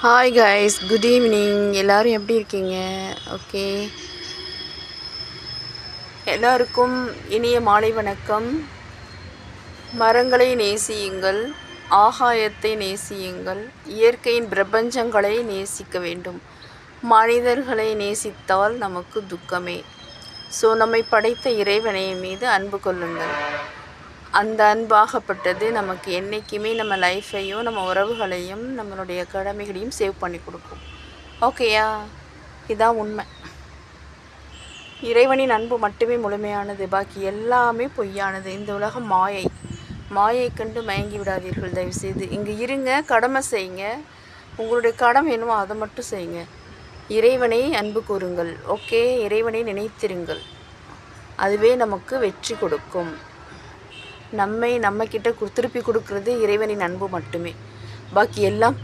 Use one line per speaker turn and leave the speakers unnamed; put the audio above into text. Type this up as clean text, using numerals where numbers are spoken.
Hi guys, good evening. எல்லோரும் எப்படி இருக்கீங்க? ஓகே, எல்லாருக்கும் இனிய மாலை வணக்கம். மரங்களை நேசியுங்கள், ஆகாயத்தை நேசியுங்கள், இயற்கையின் பிரபஞ்சங்களை நேசிக்க வேண்டும். மனிதர்களை நேசித்தால் நமக்கு துக்கமே. ஸோ நம்மை படைத்த இறைவனை மீது அன்பு கொள்ளுங்கள். அந்த அன்பாகப்பட்டது நமக்கு என்றைக்குமே நம்ம லைஃப்பையும் நம்ம உறவுகளையும் நம்மளுடைய கடமைகளையும் சேவ் பண்ணி கொடுக்கும். ஓகேயா? இதுதான் உண்மை. இறைவனின் அன்பு மட்டுமே முழுமையானது, பாக்கி எல்லாமே பொய்யானது. இந்த உலகம் மாயை கண்டு மயங்கி விடாதீர்கள் தயவுசெய்து. இங்கே இருங்க, கடமை செய்யுங்க. உங்களுடைய கடமை என்னவோ அதை மட்டும் செய்யுங்க. இறைவனை அன்பு கூறுங்கள். ஓகே, இறைவனை நினைத்திருங்கள். அதுவே நமக்கு வெற்றி கொடுக்கும். நம்மக்கிட்ட திருப்பி கொடுக்கறது இறைவனின் அன்பு மட்டுமே. பாக்கி எல்லாம்